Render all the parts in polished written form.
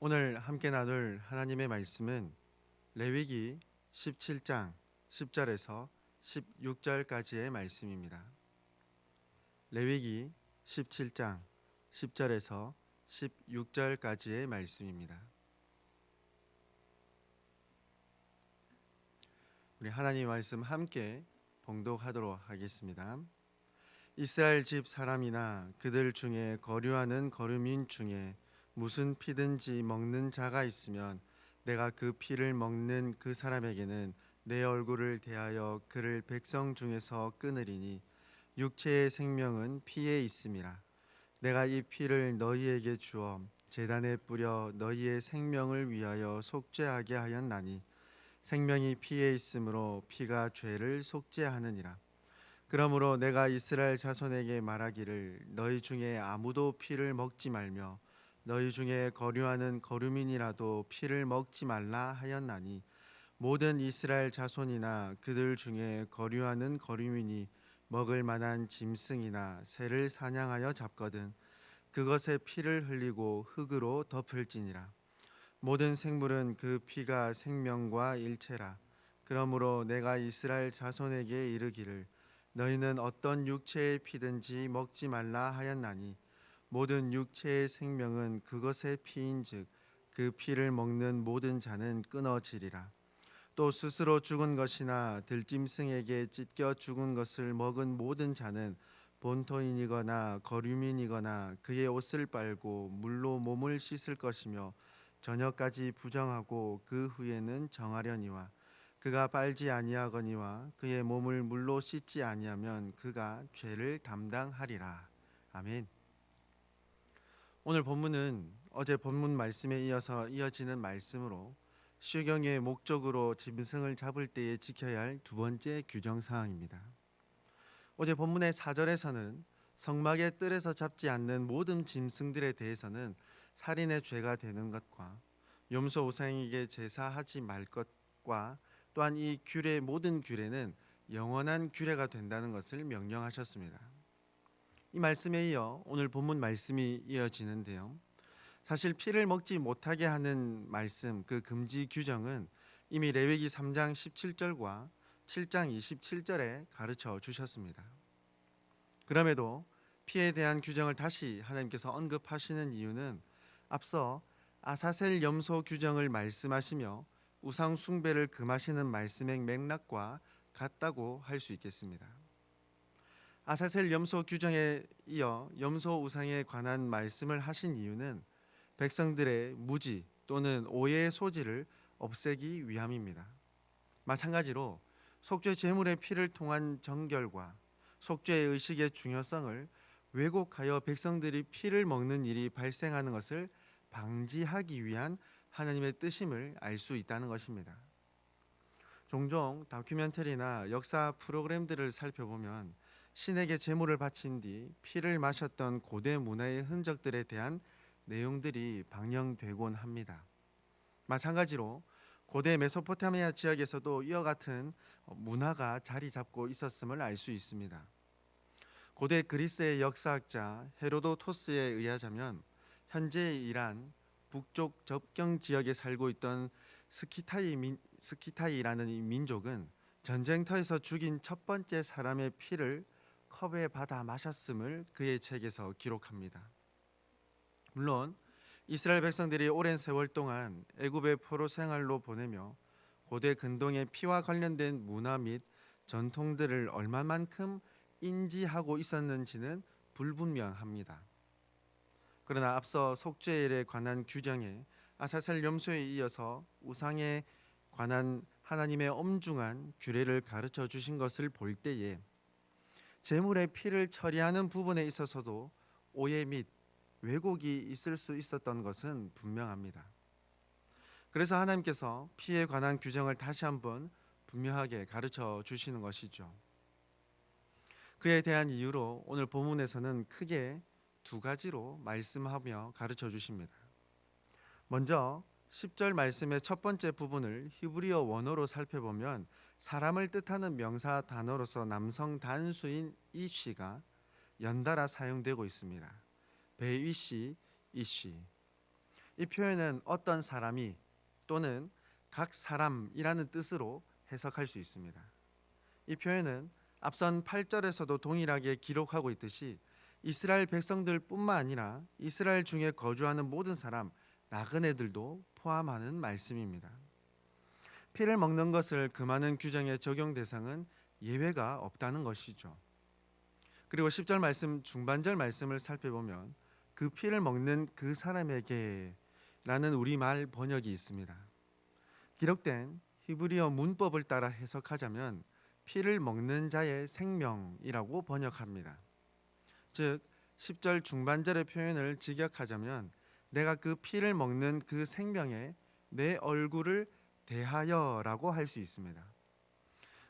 오늘 함께 나눌 하나님의 말씀은 레위기 17장 10절에서 16절까지의 말씀입니다. 레위기 17장 10절에서 16절까지의 말씀입니다. 우리 하나님의 말씀 함께 봉독하도록 하겠습니다. 이스라엘 집 사람이나 그들 중에 거류하는 거류민 중에 무슨 피든지 먹는 자가 있으면 내가 그 피를 먹는 그 사람에게는 내 얼굴을 대하여 그를 백성 중에서 끊으리니 육체의 생명은 피에 있음이라. 내가 이 피를 너희에게 주어 제단에 뿌려 너희의 생명을 위하여 속죄하게 하였나니 생명이 피에 있으므로 피가 죄를 속죄하느니라. 그러므로 내가 이스라엘 자손에게 말하기를 너희 중에 아무도 피를 먹지 말며 너희 중에 거류하는 거류민이라도 피를 먹지 말라 하였나니 모든 이스라엘 자손이나 그들 중에 거류하는 거류민이 먹을 만한 짐승이나 새를 사냥하여 잡거든 그것의 피를 흘리고 흙으로 덮을지니라. 모든 생물은 그 피가 생명과 일체라. 그러므로 내가 이스라엘 자손에게 이르기를 너희는 어떤 육체의 피든지 먹지 말라 하였나니 모든 육체의 생명은 그것의 피인즉 그 피를 먹는 모든 자는 끊어지리라. 또 스스로 죽은 것이나 들짐승에게 찢겨 죽은 것을 먹은 모든 자는 본토인이거나 거류민이거나 그의 옷을 빨고 물로 몸을 씻을 것이며 저녁까지 부정하고 그 후에는 정하려니와 그가 빨지 아니하거니와 그의 몸을 물로 씻지 아니하면 그가 죄를 담당하리라. 아멘. 오늘 본문은 어제 본문 말씀에 이어서 이어지는 말씀으로 수경의 목적으로 짐승을 잡을 때에 지켜야 할 두 번째 규정 사항입니다. 어제 본문의 4절에서는 성막의 뜰에서 잡지 않는 모든 짐승들에 대해서는 살인의 죄가 되는 것과 염소 우상에게 제사하지 말 것과 또한 이 규례 모든 규례는 영원한 규례가 된다는 것을 명령하셨습니다. 이 말씀에 이어 오늘 본문 말씀이 이어지는데요. 사실 피를 먹지 못하게 하는 말씀 그 금지 규정은 이미 레위기 3장 17절과 7장 27절에 가르쳐 주셨습니다. 그럼에도 피에 대한 규정을 다시 하나님께서 언급하시는 이유는 앞서 아사셀 염소 규정을 말씀하시며 우상 숭배를 금하시는 말씀의 맥락과 같다고 할 수 있겠습니다. 아사셀 염소 규정에 이어 염소 우상에 관한 말씀을 하신 이유는 백성들의 무지 또는 오해의 소지를 없애기 위함입니다. 마찬가지로 속죄 제물의 피를 통한 정결과 속죄의 의식의 중요성을 왜곡하여 백성들이 피를 먹는 일이 발생하는 것을 방지하기 위한 하나님의 뜻임을 알 수 있다는 것입니다. 종종 다큐멘터리나 역사 프로그램들을 살펴보면 신에게 제물을 바친 뒤 피를 마셨던 고대 문화의 흔적들에 대한 내용들이 방영되곤 합니다. 마찬가지로 고대 메소포타미아 지역에서도 이와 같은 문화가 자리 잡고 있었음을 알 수 있습니다. 고대 그리스의 역사학자 헤로도토스에 의하자면 현재의 이란 북쪽 접경 지역에 살고 있던 스키타이라는 이 민족은 전쟁터에서 죽인 첫 번째 사람의 피를 컵에 받아 마셨음을 그의 책에서 기록합니다. 물론 이스라엘 백성들이 오랜 세월 동안 애굽의 포로 생활로 보내며 고대 근동의 피와 관련된 문화 및 전통들을 얼마만큼 인지하고 있었는지는 불분명합니다. 그러나 앞서 속죄일에 관한 규정에 아사셀 염소에 이어서 우상에 관한 하나님의 엄중한 규례를 가르쳐 주신 것을 볼 때에 제물의 피를 처리하는 부분에 있어서도 오해 및 왜곡이 있을 수 있었던 것은 분명합니다. 그래서 하나님께서 피에 관한 규정을 다시 한번 분명하게 가르쳐 주시는 것이죠. 그에 대한 이유로 오늘 본문에서는 크게 두 가지로 말씀하며 가르쳐 주십니다. 먼저 10절 말씀의 첫 번째 부분을 히브리어 원어로 살펴보면 사람을 뜻하는 명사 단어로서 남성 단수인 이쉬가 연달아 사용되고 있습니다. 베이쉬, 이쉬. 이 표현은 어떤 사람이 또는 각 사람이라는 뜻으로 해석할 수 있습니다. 이 표현은 앞선 8절에서도 동일하게 기록하고 있듯이 이스라엘 백성들뿐만 아니라 이스라엘 중에 거주하는 모든 사람, 나그네들도 포함하는 말씀입니다. 피를 먹는 것을 금하는 규정의 적용 대상은 예외가 없다는 것이죠. 그리고 10절 말씀 중반절 말씀을 살펴보면 그 피를 먹는 그 사람에게 라는 우리말 번역이 있습니다. 기록된 히브리어 문법을 따라 해석하자면 피를 먹는 자의 생명이라고 번역합니다. 즉 10절 중반절의 표현을 직역하자면 내가 그 피를 먹는 그 생명에 내 얼굴을 대하여라고 할 수 있습니다.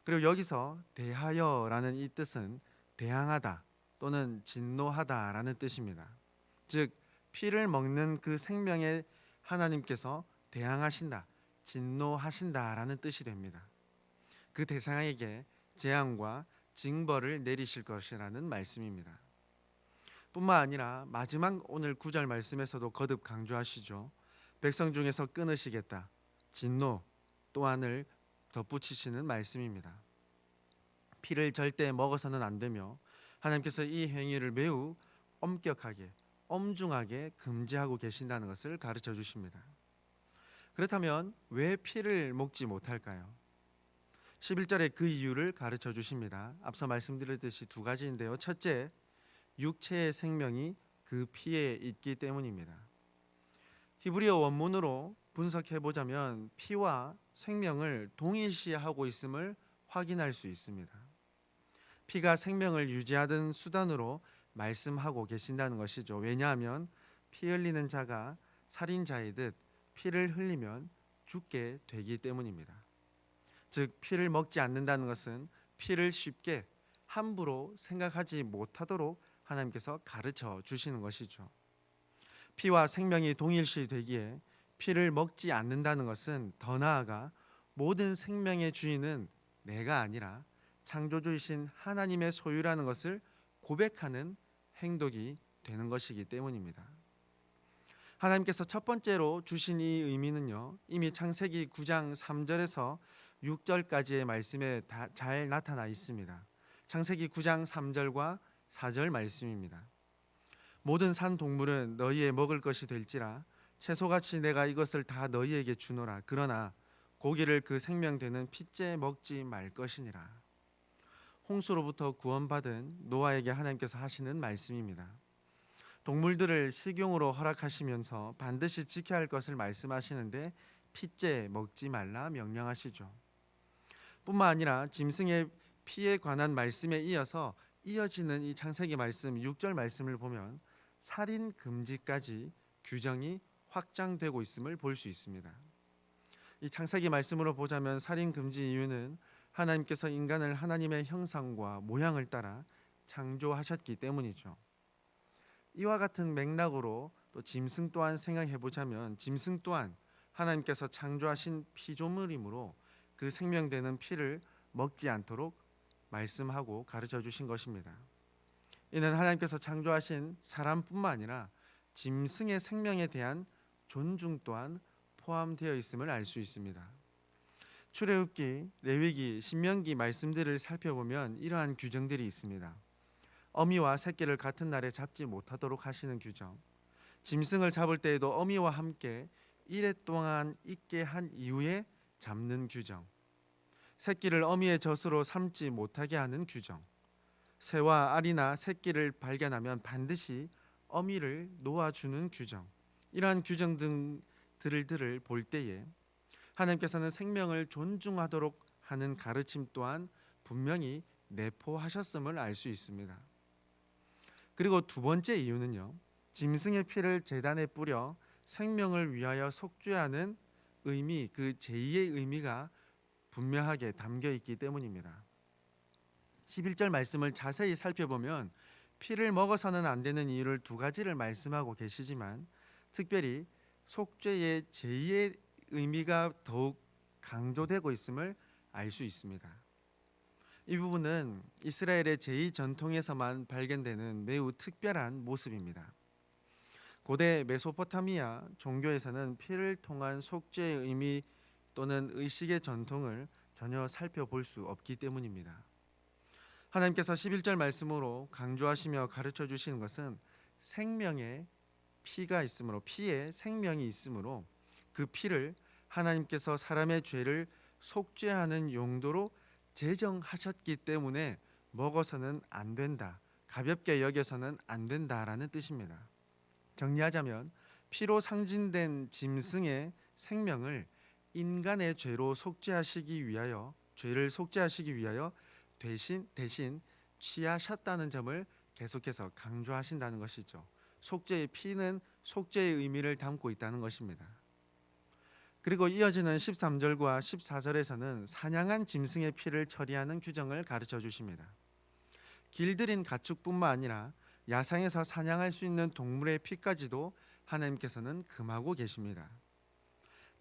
그리고 여기서 대하여라는 이 뜻은 대항하다 또는 진노하다라는 뜻입니다. 즉 피를 먹는 그 생명에 하나님께서 대항하신다, 진노하신다라는 뜻이 됩니다. 그 대상에게 재앙과 징벌을 내리실 것이라는 말씀입니다. 뿐만 아니라 마지막 오늘 9절 말씀에서도 거듭 강조하시죠. 백성 중에서 끊으시겠다, 진노 또한을 덧붙이시는 말씀입니다. 피를 절대 먹어서는 안 되며 하나님께서 이 행위를 매우 엄격하게 엄중하게 금지하고 계신다는 것을 가르쳐 주십니다. 그렇다면 왜 피를 먹지 못할까요? 11절에 그 이유를 가르쳐 주십니다. 앞서 말씀드렸듯이 두 가지인데요. 첫째, 육체의 생명이 그 피에 있기 때문입니다. 히브리어 원문으로 분석해 보자면 피와 생명을 동일시하고 있음을 확인할 수 있습니다. 피가 생명을 유지하던 수단으로 말씀하고 계신다는 것이죠. 왜냐하면 피 흘리는 자가 살인자이듯 피를 흘리면 죽게 되기 때문입니다. 즉 피를 먹지 않는다는 것은 피를 쉽게 함부로 생각하지 못하도록 하나님께서 가르쳐 주시는 것이죠. 피와 생명이 동일시되기에 피를 먹지 않는다는 것은 더 나아가 모든 생명의 주인은 내가 아니라 창조주이신 하나님의 소유라는 것을 고백하는 행동이 되는 것이기 때문입니다. 하나님께서 첫 번째로 주신 이 의미는요, 이미 창세기 9장 3절에서 6절까지의 말씀에 잘 나타나 있습니다. 창세기 9장 3절과 4절 말씀입니다. 모든 산 동물은 너희의 먹을 것이 될지라 채소같이 내가 이것을 다 너희에게 주노라. 그러나 고기를 그 생명되는 핏째 먹지 말 것이니라. 홍수로부터 구원받은 노아에게 하나님께서 하시는 말씀입니다. 동물들을 식용으로 허락하시면서 반드시 지켜야 할 것을 말씀하시는데 핏째 먹지 말라 명령하시죠. 뿐만 아니라 짐승의 피에 관한 말씀에 이어지는 이 창세기 말씀 6절 말씀을 보면 살인 금지까지 규정이 확장되고 있음을 볼 수 있습니다. 이 창세기 말씀으로 보자면 살인 금지 이유는 하나님께서 인간을 하나님의 형상과 모양을 따라 창조하셨기 때문이죠. 이와 같은 맥락으로 또 짐승 또한 생각해 보자면 짐승 또한 하나님께서 창조하신 피조물이므로 그 생명되는 피를 먹지 않도록 말씀하고 가르쳐 주신 것입니다. 이는 하나님께서 창조하신 사람뿐만 아니라 짐승의 생명에 대한 존중 또한 포함되어 있음을 알 수 있습니다. 출애굽기, 레위기, 신명기 말씀들을 살펴보면 이러한 규정들이 있습니다. 어미와 새끼를 같은 날에 잡지 못하도록 하시는 규정, 짐승을 잡을 때에도 어미와 함께 이레 동안 있게 한 이후에 잡는 규정, 새끼를 어미의 젖으로 삼지 못하게 하는 규정, 새와 알이나 새끼를 발견하면 반드시 어미를 놓아주는 규정, 이러한 규정 등들을 볼 때에 하나님께서는 생명을 존중하도록 하는 가르침 또한 분명히 내포하셨음을 알 수 있습니다. 그리고 두 번째 이유는요, 짐승의 피를 제단에 뿌려 생명을 위하여 속죄하는 의미, 그 제2의 의미가 분명하게 담겨 있기 때문입니다. 11절 말씀을 자세히 살펴보면 피를 먹어서는 안 되는 이유를 두 가지를 말씀하고 계시지만 특별히 속죄의 제2의 의미가 더욱 강조되고 있음을 알 수 있습니다. 이 부분은 이스라엘의 제2 전통에서만 발견되는 매우 특별한 모습입니다. 고대 메소포타미아 종교에서는 피를 통한 속죄의 의미 또는 의식의 전통을 전혀 살펴볼 수 없기 때문입니다. 하나님께서 11절 말씀으로 강조하시며 가르쳐 주시는 것은 생명의 피가 있으므로, 피에 생명이 있으므로 그 피를 하나님께서 사람의 죄를 속죄하는 용도로 제정하셨기 때문에 먹어서는 안 된다, 가볍게 여겨서는 안 된다라는 뜻입니다. 정리하자면 피로 상징된 짐승의 생명을 인간의 죄를 속죄하시기 위하여 대신 취하셨다는 점을 계속해서 강조하신다는 것이죠. 속죄의 피는 속죄의 의미를 담고 있다는 것입니다. 그리고 이어지는 13절과 14절에서는 사냥한 짐승의 피를 처리하는 규정을 가르쳐 주십니다. 길들인 가축뿐만 아니라 야상에서 사냥할 수 있는 동물의 피까지도 하나님께서는 금하고 계십니다.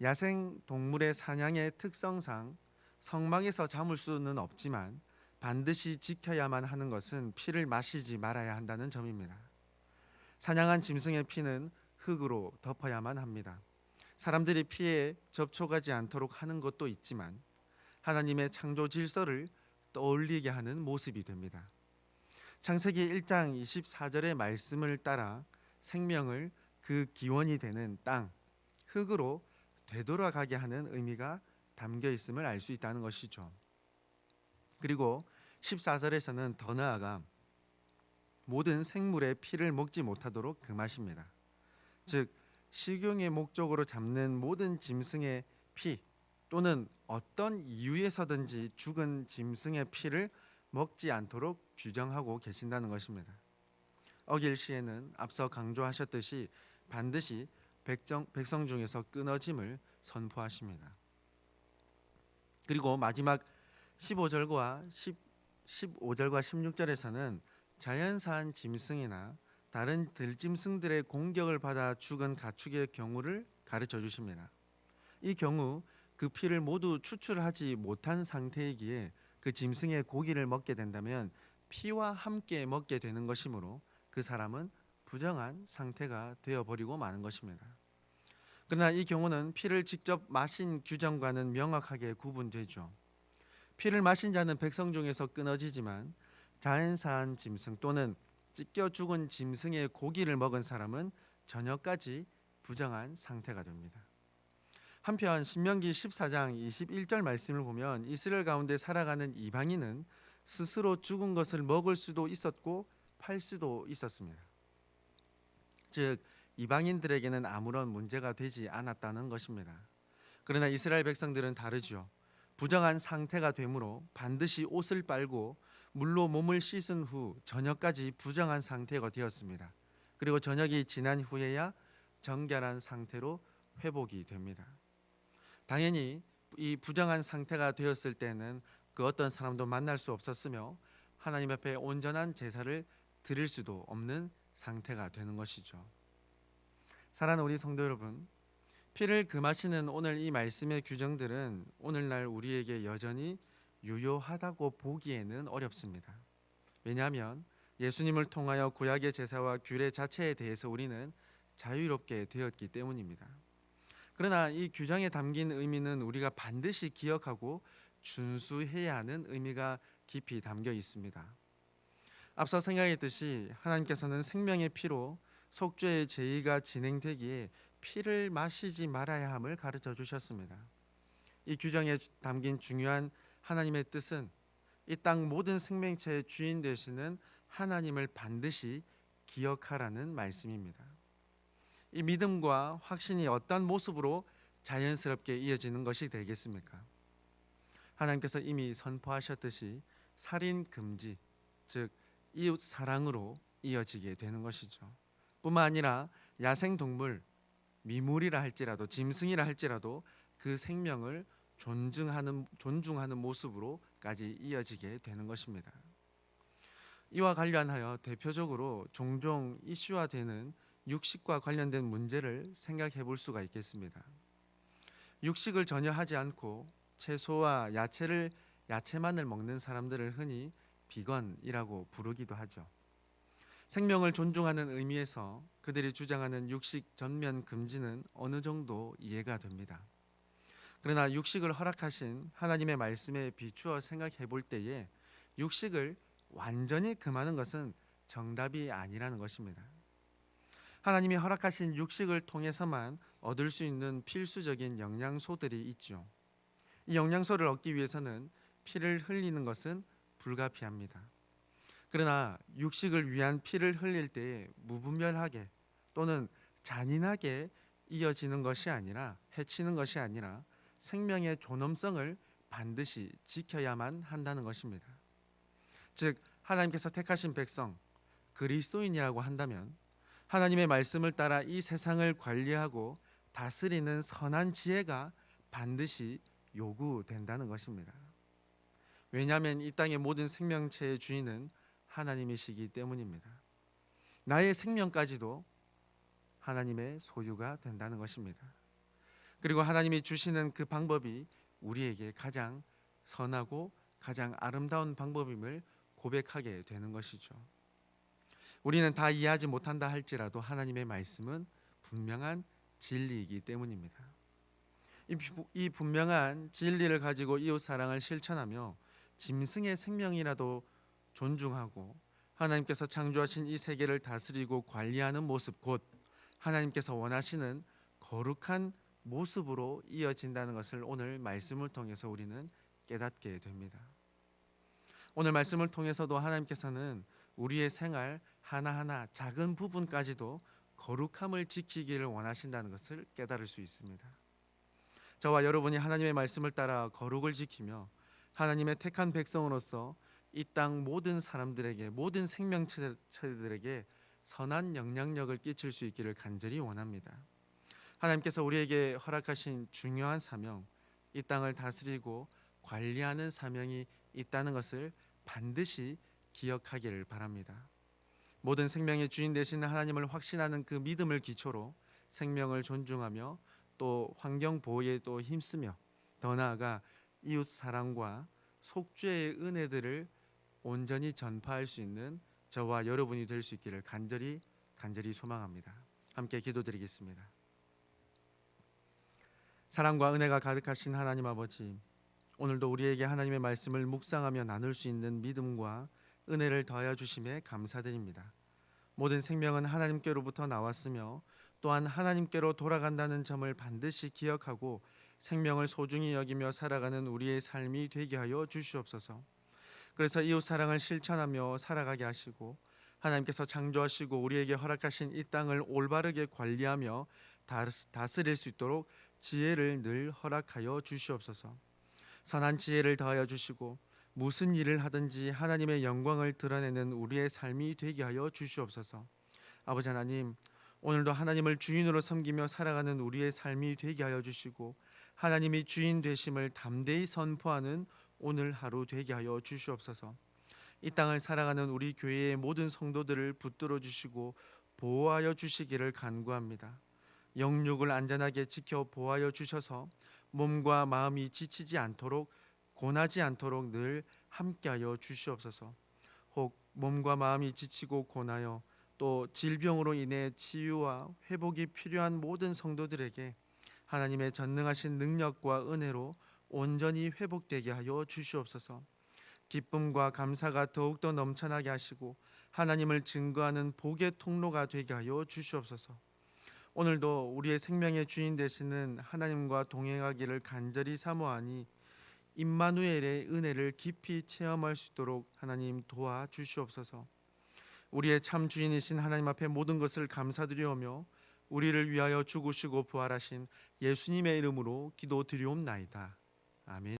야생 동물의 사냥의 특성상 성막에서 잡을 수는 없지만 반드시 지켜야만 하는 것은 피를 마시지 말아야 한다는 점입니다. 사냥한 짐승의 피는 흙으로 덮어야만 합니다. 사람들이 피에 접촉하지 않도록 하는 것도 있지만 하나님의 창조 질서를 떠올리게 하는 모습이 됩니다. 창세기 1장 24절의 말씀을 따라 생명을 그 기원이 되는 땅, 흙으로 되돌아가게 하는 의미가 담겨 있음을 알 수 있다는 것이죠. 그리고 14절에서는 더 나아가 모든 생물의 피를 먹지 못하도록 금하십니다. 즉 식용의 목적으로 잡는 모든 짐승의 피 또는 어떤 이유에서든지 죽은 짐승의 피를 먹지 않도록 규정하고 계신다는 것입니다. 어길 시에는 앞서 강조하셨듯이 반드시 백성 중에서 끊어짐을 선포하십니다. 그리고 마지막 15절과 16절에서는 자연사한 짐승이나 다른 들짐승들의 공격을 받아 죽은 가축의 경우를 가르쳐 주십니다. 이 경우 그 피를 모두 추출하지 못한 상태이기에 그 짐승의 고기를 먹게 된다면 피와 함께 먹게 되는 것이므로 그 사람은 부정한 상태가 되어버리고 마는 것입니다. 그러나 이 경우는 피를 직접 마신 규정과는 명확하게 구분되죠. 피를 마신 자는 백성 중에서 끊어지지만 자연사한 짐승 또는 찢겨 죽은 짐승의 고기를 먹은 사람은 저녁까지 부정한 상태가 됩니다. 한편 신명기 14장 21절 말씀을 보면 이스라엘 가운데 살아가는 이방인은 스스로 죽은 것을 먹을 수도 있었고 팔 수도 있었습니다. 즉 이방인들에게는 아무런 문제가 되지 않았다는 것입니다. 그러나 이스라엘 백성들은 다르죠. 부정한 상태가 되므로 반드시 옷을 빨고 물로 몸을 씻은 후 저녁까지 부정한 상태가 되었습니다. 그리고 저녁이 지난 후에야 정결한 상태로 회복이 됩니다. 당연히 이 부정한 상태가 되었을 때는 그 어떤 사람도 만날 수 없었으며 하나님 앞에 온전한 제사를 드릴 수도 없는 상태가 되는 것이죠. 사랑하는 우리 성도 여러분, 피를 금하시는 오늘 이 말씀의 규정들은 오늘날 우리에게 여전히 유효하다고 보기에는 어렵습니다. 왜냐하면 예수님을 통하여 구약의 제사와 규례 자체에 대해서 우리는 자유롭게 되었기 때문입니다. 그러나 이 규정에 담긴 의미는 우리가 반드시 기억하고 준수해야 하는 의미가 깊이 담겨 있습니다. 앞서 생각했듯이 하나님께서는 생명의 피로 속죄의 제의가 진행되기에 피를 마시지 말아야 함을 가르쳐 주셨습니다. 이 규정에 담긴 중요한 하나님의 뜻은 이 땅 모든 생명체의 주인 되시는 하나님을 반드시 기억하라는 말씀입니다. 이 믿음과 확신이 어떤 모습으로 자연스럽게 이어지는 것이 되겠습니까? 하나님께서 이미 선포하셨듯이 살인 금지, 즉 이웃 사랑으로 이어지게 되는 것이죠. 뿐만 아니라 야생 동물, 미물이라 할지라도 짐승이라 할지라도 그 생명을 존중하는 모습으로까지 이어지게 되는 것입니다. 이와 관련하여 대표적으로 종종 이슈화되는 육식과 관련된 문제를 생각해 볼 수가 있겠습니다. 육식을 전혀 하지 않고 채소와 야채만을 먹는 사람들을 흔히 비건이라고 부르기도 하죠. 생명을 존중하는 의미에서 그들이 주장하는 육식 전면 금지는 어느 정도 이해가 됩니다. 그러나 육식을 허락하신 하나님의 말씀에 비추어 생각해 볼 때에 육식을 완전히 금하는 것은 정답이 아니라는 것입니다. 하나님이 허락하신 육식을 통해서만 얻을 수 있는 필수적인 영양소들이 있죠. 이 영양소를 얻기 위해서는 피를 흘리는 것은 불가피합니다. 그러나 육식을 위한 피를 흘릴 때에 무분별하게 또는 잔인하게 이어지는 것이 아니라 해치는 것이 아니라 생명의 존엄성을 반드시 지켜야만 한다는 것입니다. 즉 하나님께서 택하신 백성 그리스도인이라고 한다면 하나님의 말씀을 따라 이 세상을 관리하고 다스리는 선한 지혜가 반드시 요구된다는 것입니다. 왜냐하면 이 땅의 모든 생명체의 주인은 하나님이시기 때문입니다. 나의 생명까지도 하나님의 소유가 된다는 것입니다. 그리고 하나님이 주시는 그 방법이 우리에게 가장 선하고 가장 아름다운 방법임을 고백하게 되는 것이죠. 우리는 다 이해하지 못한다 할지라도 하나님의 말씀은 분명한 진리이기 때문입니다. 이 분명한 진리를 가지고 이웃 사랑을 실천하며 짐승의 생명이라도 존중하고 하나님께서 창조하신 이 세계를 다스리고 관리하는 모습, 곧 하나님께서 원하시는 거룩한 모습으로 이어진다는 것을 오늘 말씀을 통해서 우리는 깨닫게 됩니다. 오늘 말씀을 통해서도 하나님께서는 우리의 생활 하나하나 작은 부분까지도 거룩함을 지키기를 원하신다는 것을 깨달을 수 있습니다. 저와 여러분이 하나님의 말씀을 따라 거룩을 지키며 하나님의 택한 백성으로서 이 땅 모든 사람들에게, 모든 생명체들에게 선한 영향력을 끼칠 수 있기를 간절히 원합니다. 하나님께서 우리에게 허락하신 중요한 사명, 이 땅을 다스리고 관리하는 사명이 있다는 것을 반드시 기억하기를 바랍니다. 모든 생명의 주인 되시는 하나님을 확신하는 그 믿음을 기초로 생명을 존중하며 또 환경 보호에 또 힘쓰며 더 나아가 이웃 사랑과 속죄의 은혜들을 온전히 전파할 수 있는 저와 여러분이 될 수 있기를 간절히 소망합니다. 함께 기도드리겠습니다. 사랑과 은혜가 가득하신 하나님 아버지, 오늘도 우리에게 하나님의 말씀을 묵상하며 나눌 수 있는 믿음과 은혜를 더하여 주심에 감사드립니다. 모든 생명은 하나님께로부터 나왔으며 또한 하나님께로 돌아간다는 점을 반드시 기억하고 생명을 소중히 여기며 살아가는 우리의 삶이 되게 하여 주시옵소서. 그래서 이웃 사랑을 실천하며 살아가게 하시고 하나님께서 창조하시고 우리에게 허락하신 이 땅을 올바르게 관리하며 다스릴 수 있도록 지혜를 늘 허락하여 주시옵소서. 선한 지혜를 더하여 주시고 무슨 일을 하든지 하나님의 영광을 드러내는 우리의 삶이 되게 하여 주시옵소서. 아버지 하나님, 오늘도 하나님을 주인으로 섬기며 살아가는 우리의 삶이 되게 하여 주시고 하나님이 주인 되심을 담대히 선포하는 오늘 하루 되게 하여 주시옵소서. 이 땅을 살아가는 우리 교회의 모든 성도들을 붙들어 주시고 보호하여 주시기를 간구합니다. 영육을 안전하게 지켜 보호하여 주셔서 몸과 마음이 지치지 않도록 고나지 않도록 늘 함께하여 주시옵소서. 혹 몸과 마음이 지치고 고나여 또 질병으로 인해 치유와 회복이 필요한 모든 성도들에게 하나님의 전능하신 능력과 은혜로 온전히 회복되게 하여 주시옵소서. 기쁨과 감사가 더욱더 넘쳐나게 하시고 하나님을 증거하는 복의 통로가 되게 하여 주시옵소서. 오늘도 우리의 생명의 주인 되시는 하나님과 동행하기를 간절히 사모하니 임마누엘의 은혜를 깊이 체험할 수 있도록 하나님 도와주시옵소서. 우리의 참 주인이신 하나님 앞에 모든 것을 감사드리오며 우리를 위하여 죽으시고 부활하신 예수님의 이름으로 기도드리옵나이다. 아멘.